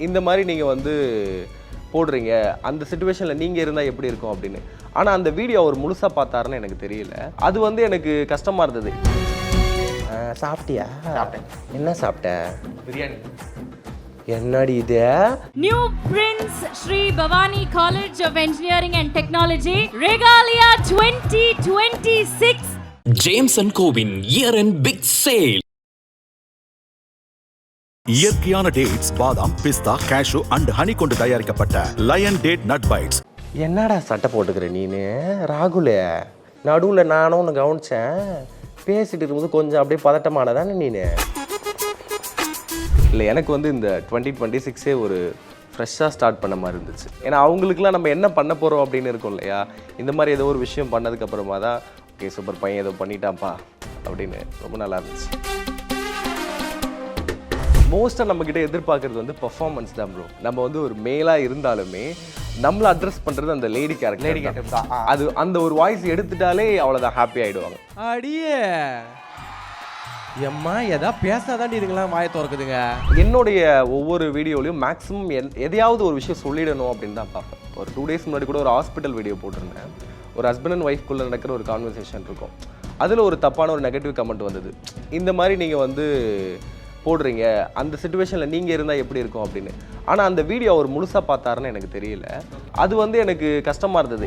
இந்த மாதிரி நீங்கள் வந்து போடுறீங்க, அந்த சிச்சுவேஷனில் நீங்கள் இருந்தால் எப்படி இருக்கும் அப்படின்னு. ஆனால் அந்த வீடியோ அவர் முழுசாக பார்த்தாருன்னு எனக்கு தெரியல. அது வந்து எனக்கு கஷ்டமாக இருந்தது. சாப்பிட்டியா? சாப்பிட்டேன். என்ன சாப்பிட்ட? பிரியாணி. என்னடி இது? New Prince Sri Bhavani College of Engineering and Technology Regalia 2026 James & Covin year-end big sale. இயற்கையான டேட்ஸ், பாதாம், பிஸ்தா, கேஷு அண்ட் ஹனி கொண்டு தயாரிக்கப்பட்ட லயன் டேட் நட் பைட்ஸ். என்னடா சட்டை போட்டுக்கிற நீனு? ராகுலே, நடுவில் நானும் ஒன்று கவனிச்சேன். பேசிட்டு இருக்கும்போது கொஞ்சம் அப்படியே பதட்டமானதானே நீனு? இல்லை, எனக்கு வந்து இந்த 2026 ஒரு ஃப்ரெஷ்ஷாக ஸ்டார்ட் பண்ண மாதிரி இருந்துச்சு. ஏன்னா அவங்களுக்குலாம் நம்ம என்ன பண்ண போகிறோம் அப்படின்னு இருக்கும் இல்லையா. இந்த மாதிரி ஏதோ ஒரு விஷயம் பண்ணதுக்கப்புறமா தான் ஓகே சூப்பர் பையன் ஏதோ பண்ணிட்டான்ப்பா அப்படின்னு ரொம்ப நல்லா இருந்துச்சு. மோஸ்ட்டாக நம்மக்கிட்ட எதிர்பார்க்குறது வந்து பர்ஃபார்மன்ஸ் தான் ப்ரோ. நம்ம வந்து ஒரு மேலாக இருந்தாலுமே நம்மளை அட்ரஸ் பண்ணுறது அந்த லேடி கேரக்டர் தான். அது அந்த ஒரு வாய்ஸ் எடுத்துட்டாலே அவ்வளோதான், ஹாப்பி ஆகிடுவாங்க. அடியே எம்மா எதா பேசாதான் இதுங்களாம் வாயை திறக்குதுங்க. என்னுடைய ஒவ்வொரு வீடியோலையும் மேக்ஸிமம் எதையாவது ஒரு விஷயம் சொல்லிடணும் அப்படின்னு தான் பார்ப்பேன். ஒரு 2 days முன்னாடி கூட ஒரு ஹாஸ்பிட்டல் வீடியோ போட்டிருந்தேன். ஒரு ஹஸ்பண்ட் அண்ட் ஒய்ஃப்குள்ளே நடக்கிற ஒரு கான்வர்சேஷன் இருக்கும். அதில் ஒரு தப்பான ஒரு நெகட்டிவ் கமெண்ட் வந்தது. இந்த மாதிரி நீங்கள் வந்து போடுறீங்க, அந்த சிச்சுவேஷனில் நீங்கள் இருந்தால் எப்படி இருக்கும் அப்படின்னு. ஆனால் அந்த வீடியோ அவர் முழுசாக பார்த்தாருன்னு எனக்கு தெரியல. அது வந்து எனக்கு கஷ்டமாக இருந்தது.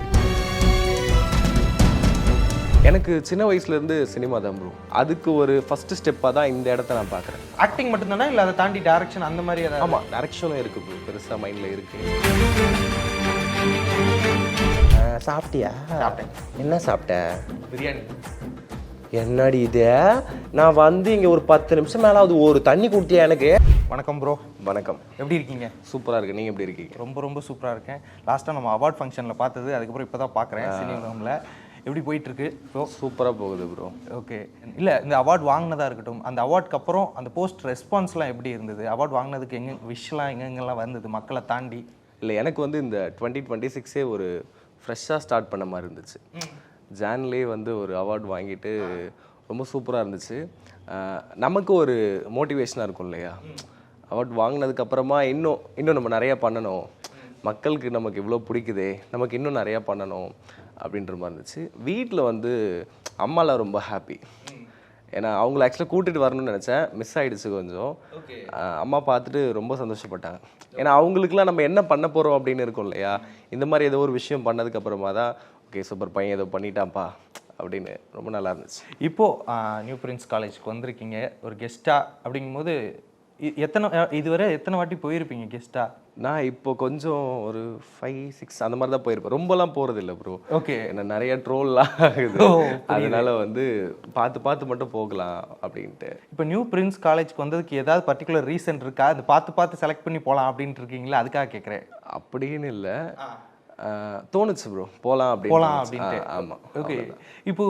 எனக்கு சின்ன வயசுலேருந்து சினிமா தான் ப்ரோ. அதுக்கு ஒரு ஃபஸ்ட்டு ஸ்டெப்பாக தான் இந்த இடத்த நான் பார்க்குறேன். ஆக்டிங் மட்டும்தானே இல்லை அதை தாண்டி டைரக்ஷன் அந்த மாதிரி ஏதாவது? ஆமாம், டைரக்ஷனும் இருக்குது ப்ரோ, பெருசாக மைண்டில் இருக்குது. சாப்பிட்டியா? சாப்பிட்டேன். என்ன சாப்பிட்ட? பிரியாணி. என்னடி இது? நான் வந்து இங்கே ஒரு 10 நிமிஷம் மேலே அது ஒரு தண்ணி கொடுத்தியா எனக்கு? வணக்கம் ப்ரோ. வணக்கம். எப்படி இருக்கீங்க? சூப்பராக இருக்கு. நீங்கள் எப்படி இருக்கீங்க? ரொம்ப சூப்பராக இருக்கேன். லாஸ்ட்டாக நம்ம அவார்ட் ஃபங்க்ஷனில் பார்த்தது, அதுக்கப்புறம் இப்போ தான் பார்க்குறேன் சினிமாவில். எப்படி போயிட்டுருக்கு ப்ரோ? சூப்பராக போகுது ப்ரோ. ஓகே. இல்லை, இந்த அவார்ட் வாங்கினதாக இருக்கட்டும், அந்த அவார்டுக்கு அப்புறம் அந்த போஸ்ட் ரெஸ்பான்ஸ்லாம் எப்படி இருந்தது? அவார்ட் வாங்கினதுக்கு விஷயம் எங்கெங்கெல்லாம் வந்தது மக்களை தாண்டி? இல்லை, எனக்கு வந்து இந்த 2026 ஒரு ஃப்ரெஷ்ஷாக ஸ்டார்ட் பண்ண மாதிரி இருந்துச்சு. ஜான்லேயே வந்து ஒரு அவார்டு வாங்கிட்டு ரொம்ப சூப்பராக இருந்துச்சு. நமக்கு ஒரு மோட்டிவேஷனாக இருக்கும் இல்லையா. அவார்டு வாங்கினதுக்கப்புறமா இன்னும் நம்ம நிறையா பண்ணணும், மக்களுக்கு நமக்கு இவ்வளோ பிடிக்குதே, நமக்கு இன்னும் நிறையா பண்ணணும் அப்படின்ற மாதிரி இருந்துச்சு. வீட்டில் வந்து அம்மாலாம் ரொம்ப ஹாப்பி. ஏன்னா அவங்கள ஆக்சுவலாக கூட்டிகிட்டு வரணும்னு நினச்சேன், மிஸ் ஆகிடுச்சு கொஞ்சம். அம்மா பார்த்துட்டு ரொம்ப சந்தோஷப்பட்டாங்க. ஏன்னா அவங்களுக்குலாம் நம்ம என்ன பண்ண போகிறோம் அப்படின்னு இருக்கும் இல்லையா. இந்த மாதிரி ஏதோ ஒரு விஷயம் பண்ணதுக்கப்புறமா தான் ஓகே சூப்பர் பையன் ஏதோ பண்ணிட்டான்ப்பா அப்படின்னு ரொம்ப நல்லா இருந்துச்சு. இப்போது நியூ பிரின்ஸ் காலேஜுக்கு வந்திருக்கீங்க ஒரு கெஸ்ட்டாக. அப்படிங்கும்போது இதுவரை எத்தனை வாட்டி போயிருப்பீங்க கெஸ்ட்டாக? நான் இப்போ கொஞ்சம் ஒரு 5-6 அந்த மாதிரி தான் போயிருப்பேன். ரொம்பலாம் போகிறது இல்லை ப்ரோ. ஓகே. என்ன நிறைய ட்ரோல்லாம் ஆகுது, அதனால வந்து பார்த்து மட்டும் போகலாம் அப்படின்ட்டு. இப்போ நியூ பிரின்ஸ் காலேஜ்க்கு வந்ததுக்கு ஏதாவது பர்டிகுலர் ரீசன் இருக்கா? அது பார்த்து செலக்ட் பண்ணி போகலாம் அப்படின்ட்டு இருக்கீங்களா? அதுக்காக கேட்குறேன். அப்படின்னு இல்லை, தோணுச்சு ப்ரோ போகலாம் அப்படின்ட்டு. ஆமாம். ஓகே. இப்போ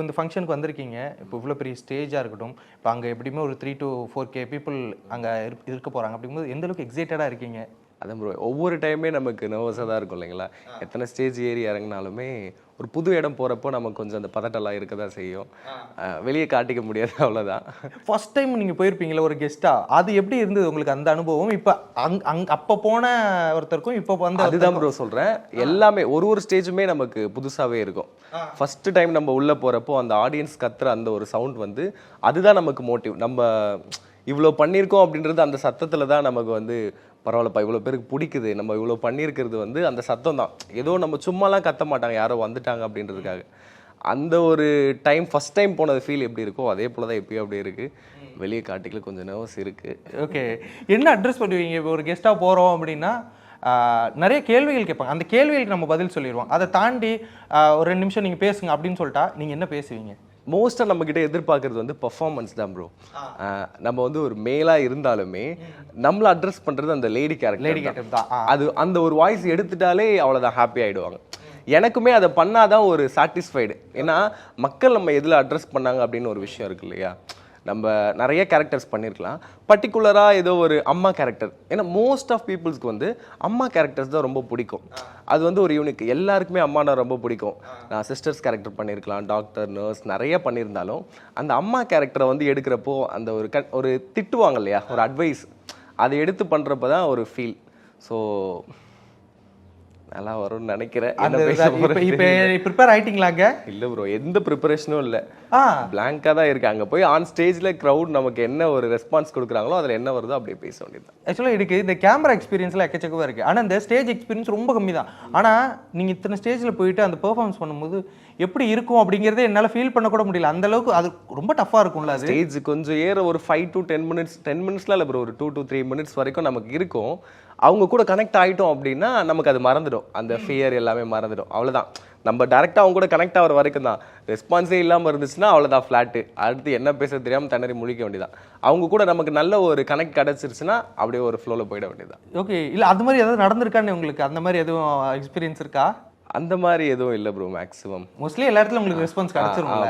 இந்த ஃபங்க்ஷனுக்கு வந்திருக்கீங்க. இப்போ இவ்வளோ பெரிய ஸ்டேஜாக இருக்கட்டும், இப்போ அங்கே எப்படியுமே ஒரு 3 to 4K பீப்புள் அங்கே இருக்க போகிறாங்க. அப்படிங்கும்போது எந்த அளவுக்கு எக்ஸைட்டடாக இருக்கீங்க? அதான் ப்ரோ, ஒவ்வொரு டைமே நமக்கு நர்வஸாக தான் இருக்கும் இல்லைங்களா. எத்தனை ஸ்டேஜ் ஏறி இறங்கினாலுமே ஒரு புது இடம் போகிறப்போ நமக்கு கொஞ்சம் அந்த பதட்டெல்லாம் இருக்க தான் செய்யும். வெளியே காட்டிக்க முடியாது, அவ்வளோதான். ஃபர்ஸ்ட் டைம் நீங்கள் போயிருப்பீங்களா ஒரு கெஸ்ட்டாக, அது எப்படி இருந்தது உங்களுக்கு அந்த அனுபவம்? இப்போ அப்போ போன ஒருத்தருக்கும் இப்போ வந்து அதுதான் ப்ரோ சொல்கிறேன். எல்லாமே ஒரு ஸ்டேஜுமே நமக்கு புதுசாகவே இருக்கும். ஃபஸ்ட்டு டைம் நம்ம உள்ளே போகிறப்போ அந்த ஆடியன்ஸ் கத்துற அந்த ஒரு சவுண்ட் வந்து அதுதான் நமக்கு மோட்டிவ். நம்ம இவ்வளோ பண்ணியிருக்கோம் அப்படின்றது அந்த சத்தத்தில் தான் நமக்கு வந்து பரவாயில்லப்பா இவ்வளோ பேருக்கு பிடிக்குது, நம்ம இவ்வளோ பண்ணியிருக்கிறது வந்து அந்த சத்தம் தான். ஏதோ நம்ம சும்மாலாம் கத்த மாட்டாங்க, யாரோ வந்துட்டாங்க அப்படின்றதுக்காக. அந்த ஒரு டைம் ஃபஸ்ட் டைம் போனது ஃபீல் எப்படி இருக்கோ அதே போல் தான் எப்பயும் அப்படியே இருக்குது. வெளியே காட்டிக்கல கொஞ்சம் நர்வஸ் இருக்குது. ஓகே. என்ன அட்ரஸ் பண்ணுவீங்க? இப்போ ஒரு கெஸ்ட்டாக போகிறோம் அப்படின்னா நிறைய கேள்விகள் கேட்பாங்க. அந்த கேள்விகளுக்கு நம்ம பதில் சொல்லிடுவோம். அதை தாண்டி ஒரு 2 நிமிஷம் நீங்கள் பேசுங்க அப்படின்னு சொல்லிட்டா நீங்கள் என்ன பேசுவீங்க? மோஸ்ட்டாக நம்மக்கிட்ட எதிர்பார்க்குறது வந்து பர்ஃபார்மன்ஸ் தான் ப்ரோ. நம்ம வந்து ஒரு மேலாக இருந்தாலுமே நம்மளை அட்ரஸ் பண்ணுறது அந்த லேடி கேரக்டர் தான். அது அந்த ஒரு வாய்ஸ் எடுத்துட்டாலே அவ்வளோதான், ஹாப்பி ஆகிடுவாங்க. எனக்குமே அதை பண்ணாதான் ஒரு சாட்டிஸ்ஃபைடு. ஏன்னா மக்கள் நம்ம எதில் அட்ரஸ் பண்ணாங்க அப்படின்னு ஒரு விஷயம் இருக்கு இல்லையா. நம்ம நிறைய கேரக்டர்ஸ் பண்ணியிருக்கலாம், பர்டிகுலராக ஏதோ ஒரு அம்மா கேரக்டர். ஏன்னா மோஸ்ட் ஆஃப் பீப்புள்ஸ்க்கு வந்து அம்மா கேரக்டர்ஸ் தான் ரொம்ப பிடிக்கும். அது வந்து ஒரு யூனிக், எல்லாருக்குமே அம்மானா ரொம்ப பிடிக்கும். நான் சிஸ்டர்ஸ் கேரக்டர் பண்ணியிருக்கலாம், டாக்டர், நர்ஸ் நிறைய பண்ணியிருந்தாலும் அந்த அம்மா கேரக்டரை வந்து எடுக்கிறப்போ அந்த ஒரு திட்டுவாங்க இல்லையா, ஒரு அட்வைஸ், அதை எடுத்து பண்ணுறப்ப தான் ஒரு ஃபீல். ஸோ நல்லா வரும்னு நினைக்கிறேன். இப்போ ப்ரிப்பேர் ஆயிட்டீங்களாங்க? இல்லை ப்ரோ, எந்த ப்ரிப்பரேஷனும் இல்லை, ஆ பிளாங்காக தான் இருக்கு. அங்கே போய் ஆன் ஸ்டேஜில் க்ரௌட் நமக்கு என்ன ஒரு ரெஸ்பான்ஸ் கொடுக்குறாங்களோ அதில் என்ன வருதோ அப்படியே பேச வேண்டியது. ஆக்சுவலாக எனக்கு இந்த கேமரா எக்ஸ்பீரியன்ஸ்லாம் எக்கச்சக்கமாக இருக்குது. ஆனால் இந்த ஸ்டேஜ் எக்ஸ்பீரியன்ஸ் ரொம்ப கம்மி தான். ஆனால் நீங்கள் இத்தனை ஸ்டேஜில் போயிட்டு அந்த பெர்ஃபார்மன்ஸ் பண்ணும்போது எப்படி இருக்கும் அப்படிங்கிறதே என்னால் ஃபீல் பண்ணக்கூட முடியல. அந்த அளவுக்கு அது ரொம்ப டஃப்பாக இருக்கும்ல. அது ஸ்டேஜ் கொஞ்சம் ஏற ஒரு 5 to 10 minutes, 10 minutesலாம் இல்லை ப்ரோ, ஒரு 2 to 3 minutes வரைக்கும் நமக்கு இருக்கும். அவங்க கூட கனெக்ட் ஆகிட்டோம் அப்படின்னா நமக்கு அது மறந்துடும், அந்த ஃபியர் எல்லாமே மறந்துடும். அவ்வளோதான். நம்ம டேரெக்டாக அவங்க கூட கனெக்ட் ஆகிற வரைக்கும் தான். ரெஸ்பான்ஸே இல்லாமல் இருந்துச்சுன்னா அவ்வளோதான், ஃப்ளாட்டு. அடுத்து என்ன பேச தெரியாமல் திணறி முழிக்க வேண்டியதான். அவங்க கூட நமக்கு நல்ல ஒரு கனெக்ட் கிடச்சிருச்சுன்னா அப்படியே ஒரு ஃப்ளோவில் போயிட வேண்டியதான். ஓகே. இல்லை அது மாதிரி எதாவது நடந்திருக்கான்னு உங்களுக்கு அந்த மாதிரி எதுவும் எக்ஸ்பீரியன்ஸ் இருக்கா? அந்த மாதிரி எதுவும் இல்லை ப்ரோ. மேக்ஸிமம் மோஸ்ட்லி எல்லா இடத்துல உங்களுக்கு ரெஸ்பான்ஸ் கிடைச்சிரும்ல.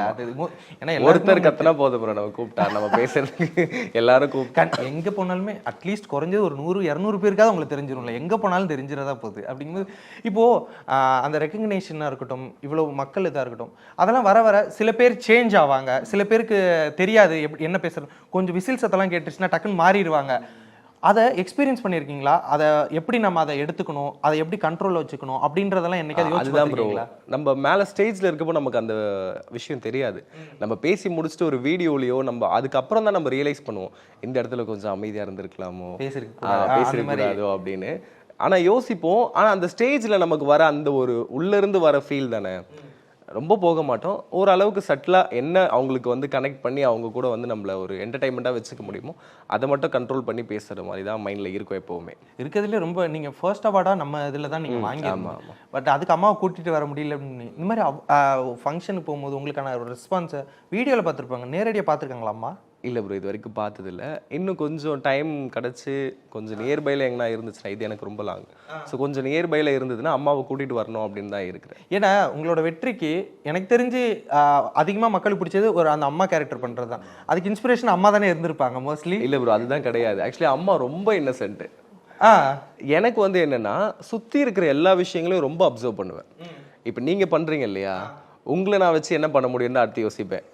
ஏன்னா ஒருத்தர் கத்துனா போதும் ப்ரோ, நம்ம கூப்பிட்டா நம்ம பேசுறதுக்கு எல்லாரும் கூப்பிட்டா எங்கே போனாலுமே அட்லீஸ்ட் குறைஞ்சது ஒரு 100-200 பேருக்காவது உங்களுக்கு தெரிஞ்சிடும்ல. எங்கே போனாலும் தெரிஞ்சிடறதா போகுது. அப்படிங்கும்போது இப்போது அந்த ரெக்கக்னேஷனாக இருக்கட்டும், இவ்வளோ மக்கள் இதாக இருக்கட்டும், அதெல்லாம் வர வர சில பேர் சேஞ்ச் ஆவாங்க, சில பேருக்கு தெரியாது எப்படி என்ன பேசுறது. கொஞ்சம் விசில் சத்தெல்லாம் கேட்டுச்சுன்னா டக்குன்னு மாறிடுவாங்க. அதை எக்ஸ்பீரியன்ஸ் பண்ணியிருக்கீங்களா? அதை எப்படி நம்ம அதை எடுத்துக்கணும், அதை எப்படி கண்ட்ரோலில் வச்சுக்கணும் அப்படின்றதெல்லாம் என்னைக்காவது யோசிச்சு பார்த்திருக்கீங்களா? நம்ம மேலே ஸ்டேஜில் இருக்கப்போ நமக்கு அந்த விஷயம் தெரியாது. நம்ம பேசி முடிச்சுட்டு ஒரு வீடியோலையோ நம்ம அதுக்கப்புறம் தான் நம்ம ரியலைஸ் பண்ணுவோம், இந்த இடத்துல கொஞ்சம் அமைதியாக இருந்திருக்கலாமோ, பேசிருக்கூடாதோ அப்படின்னு. ஆனால் யோசிப்போம். ஆனால் அந்த ஸ்டேஜில் நமக்கு வர அந்த ஒரு உள்ளேருந்து வர ஃபீல் தானே, ரொம்ப போக மாட்டோம். ஓரளவுக்கு சட்டிலாக என்ன அவங்களுக்கு வந்து கனெக்ட் பண்ணி அவங்க கூட வந்து நம்மள ஒரு என்டர்டைன்மெண்ட்டாக வச்சுக்க முடியுமோ அதை மட்டும் கண்ட்ரோல் பண்ணி பேசுகிற மாதிரி தான் மைண்டில் இருக்கும் எப்போவுமே. இருக்கிறதுலே ரொம்ப நீங்கள் ஃபர்ஸ்ட் அவார்டாக நம்ம இதில் தான் நீங்கள் வாங்கியிருந்தோம். பட் அதுக்கு அம்மாவை கூட்டிகிட்டு வர முடியல அப்படின்னு இந்த மாதிரி ஃபங்க்ஷனுக்கு போகும்போது உங்களுக்கான ஒரு ரெஸ்பான்ஸை வீடியோவில் பார்த்துருப்பாங்க, நேரடியாக பார்த்துருக்காங்களா அம்மா? இல்லை ப்ரோ, இது வரைக்கும் பார்த்ததில்ல. இன்னும் கொஞ்சம் டைம் கிடச்சி கொஞ்சம் நியர்பையில் எங்கன்னா இருந்துச்சுன்னா, இது எனக்கு ரொம்ப லாங். ஸோ கொஞ்சம் நியர்பையில் இருந்ததுன்னா அம்மாவை கூட்டிகிட்டு வரணும் அப்படின்னு தான் இருக்கிறேன். ஏன்னா உங்களோட வெற்றிக்கு எனக்கு தெரிஞ்சு அதிகமாக மக்களுக்கு பிடிச்சது ஒரு அந்த அம்மா கேரக்டர் பண்ணுறது தான். அதுக்கு இன்ஸ்பிரேஷன் அம்மா தானே இருந்திருப்பாங்க மோஸ்ட்லி. இல்லை ப்ரோ, அதுதான் கிடையாது. ஆக்சுவலி அம்மா ரொம்ப இன்னசென்ட்டு. எனக்கு வந்து என்னென்னா சுற்றி இருக்கிற எல்லா விஷயங்களையும் ரொம்ப அப்சர்வ் பண்ணுவேன். இப்போ நீங்கள் பண்ணுறீங்க இல்லையா, உங்களை நான் வச்சு என்ன பண்ண முடியும்னு அடுத்து யோசிப்பேன்.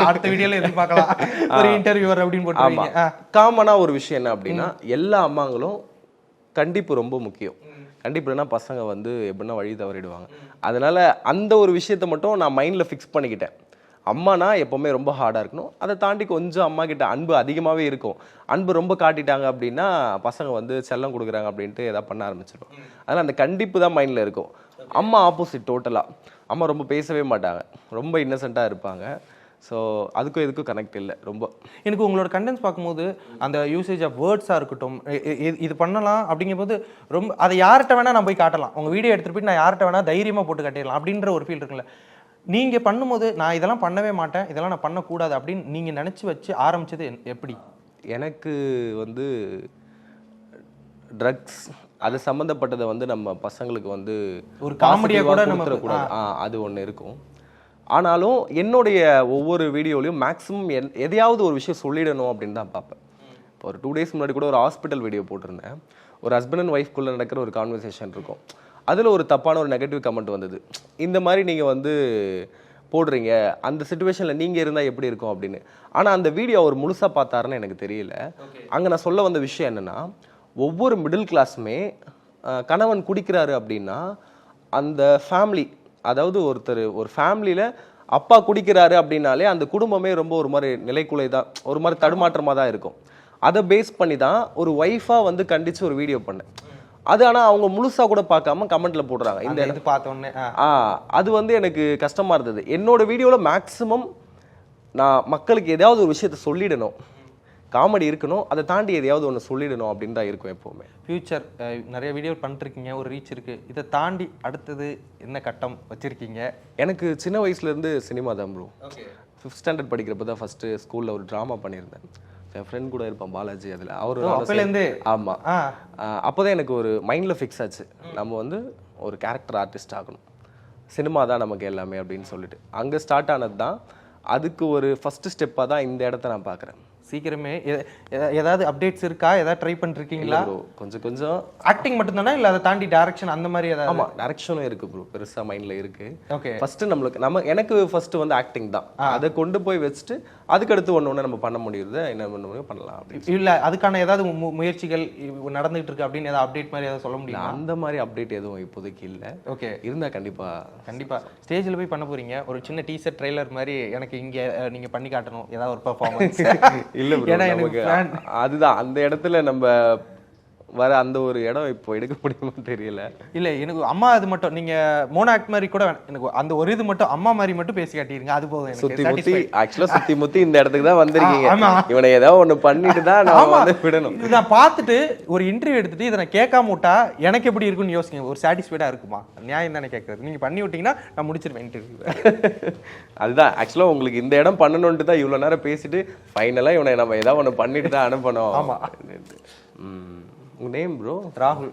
அடுத்த வீடியோல எதிர்பார்க்கலாம் ஒரு இன்டர்வியூவர் அப்படின்னு போட்டுருவீங்க. காமனா ஒரு விஷயம் என்ன அப்படின்னா, எல்லா அம்மாங்களும் கண்டிப்பு ரொம்ப முக்கியம். கண்டிப்புனா பசங்க வந்து எப்படின்னா வழி தவறிடுவாங்க. அதனால அந்த ஒரு விஷயத்த மட்டும் நான் மைண்ட்ல ஃபிக்ஸ் பண்ணிக்கிட்டேன். அம்மானா எப்போவுமே ரொம்ப ஹார்டாக இருக்கணும். அதை தாண்டி கொஞ்சம் அம்மா கிட்ட அன்பு அதிகமாகவே இருக்கும். அன்பு ரொம்ப காட்டிட்டாங்க அப்படின்னா பசங்க வந்து செல்லம் கொடுக்குறாங்க அப்படின்ட்டு எதாவது பண்ண ஆரம்பிச்சிடும். அதனால் அந்த கண்டிப்பு தான் மைண்டில் இருக்கும். அம்மா ஆப்போசிட் டோட்டலாக. அம்மா ரொம்ப பேசவே மாட்டாங்க, ரொம்ப இன்னசென்ட்டாக இருப்பாங்க. ஸோ அதுக்கும் இதுக்கும் கனெக்ட் இல்லை ரொம்ப. எனக்கு உங்களோட கண்டென்ட்ஸ் பார்க்கும்போது அந்த யூசேஜ் ஆஃப் வேர்ட்ஸாக இருக்கட்டும், இது பண்ணலாம் அப்படிங்கும்போது ரொம்ப அதை யார்கிட்ட வேணால் நான் போய் காட்டலாம். உங்கள் வீடியோ எடுத்துகிட்டு போய் நான் யார்கிட்ட வேணால் தைரியமாக போட்டு காட்டிடலாம் அப்படின்ற ஒரு ஃபீல் இருக்குல்ல. நீங்கள் பண்ணும்போது நான் இதெல்லாம் பண்ணவே மாட்டேன், இதெல்லாம் நான் பண்ணக்கூடாது அப்படின்னு நீங்கள் நினச்சி வச்சு ஆரம்பித்தது எப்படி? எனக்கு வந்து ட்ரக்ஸ் அது சம்மந்தப்பட்டதை வந்து நம்ம பசங்களுக்கு வந்து ஒரு காமெடியாக கூட நம்ம கூடாது, அது ஒன்று இருக்கும். ஆனாலும் என்னுடைய ஒவ்வொரு வீடியோலையும் மேக்ஸிமம் எதையாவது ஒரு விஷயம் சொல்லிடணும் அப்படின்னு தான் பார்ப்பேன். இப்போ ஒரு 2 days முன்னாடி கூட ஒரு ஹாஸ்பிட்டல் வீடியோ போட்டிருந்தேன். ஒரு ஹஸ்பண்ட் அண்ட் ஒய்ஃப்குள்ளே நடக்கிற ஒரு கான்வர்சேஷன் இருக்கும். அதில் ஒரு தப்பான ஒரு நெகட்டிவ் கமெண்ட் வந்தது. இந்த மாதிரி நீங்கள் வந்து போடுறீங்க, அந்த சிச்சுவேஷனில் நீங்கள் இருந்தால் எப்படி இருக்கும் அப்படின்னு. ஆனால் அந்த வீடியோ அவர் முழுசாக பார்த்தாருன்னு எனக்கு தெரியல. அங்கே நான் சொல்ல வந்த விஷயம் என்னென்னா, ஒவ்வொரு மிடில் கிளாஸுமே கணவன் குடிக்கிறாரு அப்படின்னா அந்த ஃபேமிலி, அதாவது ஒரு ஃபேமிலியில் அப்பா குடிக்கிறாரு அப்படின்னாலே அந்த குடும்பமே ரொம்ப ஒரு மாதிரி நிலைக்குலை தான், ஒரு மாதிரி தடுமாற்றமாக தான் இருக்கும். அதை பேஸ் பண்ணி தான் ஒரு ஒய்ஃபாக வந்து கண்டித்து ஒரு வீடியோ பண்ணேன். அது ஆனால் அவங்க முழுசாக கூட பார்க்காம கமெண்ட்ல போடுறாங்க. இந்த இது பார்த்தோன்னே அது வந்து எனக்கு கஷ்டமாக இருந்தது. என்னோட வீடியோவில் மேக்ஸிமம் நான் மக்களுக்கு எதாவது ஒரு விஷயத்த சொல்லிடணும், காமெடி இருக்கணும், அதை தாண்டி எதையாவது ஒன்று சொல்லிடணும் அப்படின்னு தான் இருக்கும் எப்போவுமே. ஃபியூச்சர் நிறைய வீடியோ பண்ணிருக்கீங்க, ஒரு ரீச் இருக்குது, இதை தாண்டி அடுத்தது என்ன கட்டம் வச்சுருக்கீங்க? எனக்கு சின்ன வயசுலேருந்து சினிமா தான் ப்ரோ. 5th standard படிக்கிறப்ப தான் ஃபஸ்ட்டு ஸ்கூலில் ஒரு ட்ராமா பண்ணியிருந்தேன். என் ஃப்ரெண்ட் கூட இருப்பான் பாலாஜி, அதில் அவரு ஆமாம். அப்போ தான் எனக்கு ஒரு மைண்டில் ஃபிக்ஸ் ஆச்சு, நம்ம வந்து ஒரு கேரக்டர் ஆர்டிஸ்ட் ஆகணும், சினிமா தான் நமக்கு எல்லாமே அப்படின்னு சொல்லிட்டு அங்கே ஸ்டார்ட் ஆனது தான். அதுக்கு ஒரு ஃபஸ்ட்டு ஸ்டெப்பாக தான் இந்த இடத்த நான் பார்க்குறேன். சீக்கிரமே ஏதாவது அப்டேட்ஸ் இருக்கா? ஏதாவது ட்ரை பண்ணிருக்கீங்களா? ப்ரோ கொஞ்சம் கொஞ்சம் ஆக்டிங் மட்டும் தானா இல்ல அதை தாண்டி டைரக்ஷன் அந்த மாதிரி ஏதாவது? ஆமா டைரக்ஷனும் இருக்கு ப்ரோ, பெருசா மைண்ட்ல இருக்கு. ஓகே. ஃபர்ஸ்ட் எனக்கு ஃபர்ஸ்ட் வந்து ஆக்டிங் தான். அதை கொண்டு போய் வச்சுட்டு அதுக்கு அடுத்து ஒண்ணு நம்ம பண்ண முடியுது என்ன பண்ண முடியும் பண்ணலாம் அப்படின்னு. இல்ல அதுக்கான ஏதாவது முயற்சிகள் நடந்துகிட்டு இருக்கு அப்படின்னு ஏதாவது அப்டேட் மாதிரி ஏதாவது சொல்ல முடியுமா? அந்த மாதிரி அப்டேட் எதுவும் இப்போதைக்கு இல்ல. ஓகே. இருந்தா கண்டிப்பா ஸ்டேஜ்ல போய் பண்ண போறீங்க, ஒரு சின்ன டீசர் ட்ரெய்லர் மாதிரி எனக்கு இங்க நீங்க பண்ணி காட்டணும் ஏதாவது ஒரு பெர்ஃபார்மன்ஸ். இல்ல ப்ரோ, ஏன்னா எனக்கு அதுதான் அந்த இடத்துல நம்ம வர அந்த ஒரு இடம் இப்போ எடுக்க முடியுமா தெரியல. இல்ல எனக்கு அம்மா அது மட்டும் நீங்க மோனோ ஆக்ட் மாதிரி கூட எனக்கு அந்த ஒரு இது மட்டும் அம்மா மாதிரி மட்டும் பேசி காட்டிருங்க, அது போதும் எனக்கு. சுத்தி முத்தி ஆக்சுவலா சுத்தி முத்தி இந்த இடத்துக்கு தான் வந்திருக்கீங்க. இவனை ஏதாவது ஒண்ணு பண்ணிட்டு தான் நான் வந்து விடணும். இதை நான் பார்த்துட்டு ஒரு இன்டர்வியூ எடுத்துட்டு இதை நான் கேட்காம விட்டா எனக்கு எப்படி இருக்குன்னு யோசிங்க. ஒரு சாட்டிஸ்ஃபைடா இருக்குமா? நியாயம் தானே கேட்கறது. நீங்க பண்ணி விட்டீங்கன்னா நான் முடிச்சிருவேன் இன்டர்வியூ. அதுதான் ஆக்சுவலா உங்களுக்கு இந்த இடம் பண்ணணும்ட்டு தான் இவ்வளவு நேரம் பேசிட்டு ஃபைனலா இவனை நம்ம ஏதாவது ஒண்ணு பண்ணிட்டு தான் அனுப்பணும். ஆமா. உங்க நேம் ப்ரோ? ராகுல்.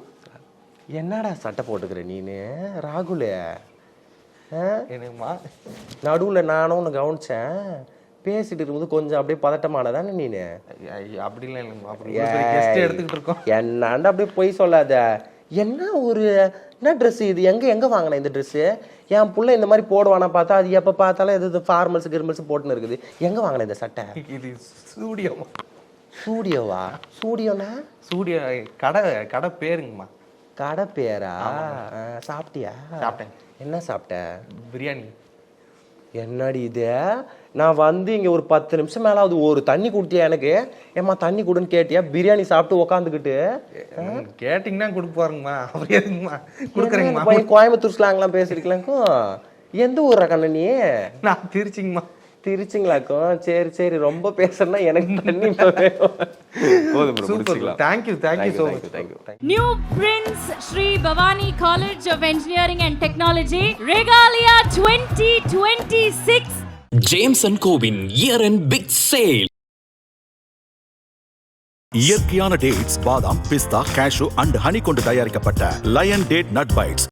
என்னடா சட்டை போட்டுக்கிற நீனு ராகுலே? என்னமா நடுவுல நானும் ஒன்று கவனிச்சேன், பேசிட்டு இருக்கும்போது கொஞ்சம் அப்படியே பதட்டமானதானே நீனு? அப்படிலாம் இல்லைங்கம்மா, அப்படி கெஸ்ட் எடுத்துக்கிட்டு இருக்கோம். என்னாண்ட அப்படியே பொய் சொல்லாத. என்ன என்ன ட்ரெஸ் இது? எங்க வாங்கின இந்த ட்ரெஸ்ஸு? என் புள்ள இந்த மாதிரி போடுவானா பார்த்தா அது எப்போ பார்த்தாலும் எது ஃபார்மல்ஸ் கிர்மல்ஸ் போட்டுன்னு இருக்குது. எங்க வாங்கின இந்த சட்டை? இது ஸ்டூடியோ. ஸ்டூடியோவா? ஸ்டூடியோனா? ஸ்டூடியோ கடை பேருங்கம்மா. கடை பேரா? சாப்பிட்டியா? சாப்பிட்டேன். என்ன சாப்பிட்ட? பிரியாணி. என்னடி இது? நான் வந்து இங்க ஒரு 10 நிமிஷம் மேலாவது ஒரு தண்ணி குடுத்தியா எனக்கு? ஏமா தண்ணி குடுன்னு கேட்டியா? பிரியாணி சாப்பிட்டு உக்காந்துக்கிட்டு கேட்டிங்கன்னா கொடுக்க போறேங்கம்மா. அவர் எதுங்கம்மா கொடுக்குறேங்கம்மா? கோயம்புத்தூர் ஸ்லாங்லாம் பேசிருக்கலாக்கும். எந்த ஊர் கண்ண நீ? நான் திருச்சிங்கம்மா. திருச்சிங்களாக்கும். சரி சரி, ரொம்ப பேசுறேன்னா எனக்கு தண்ணி super. Thank you so much. Thank you. New Prince Sri Bhavani College of Engineering and Technology, Regalia 2026. James & Cobin year-end big sale. இயற்கையான டேட்ஸ், பாதாம், பிஸ்தா, கேஷு அண்ட் ஹனி கொண்டு தயாரிக்கப்பட்ட லயன் டேட் நட் பைட்ஸ்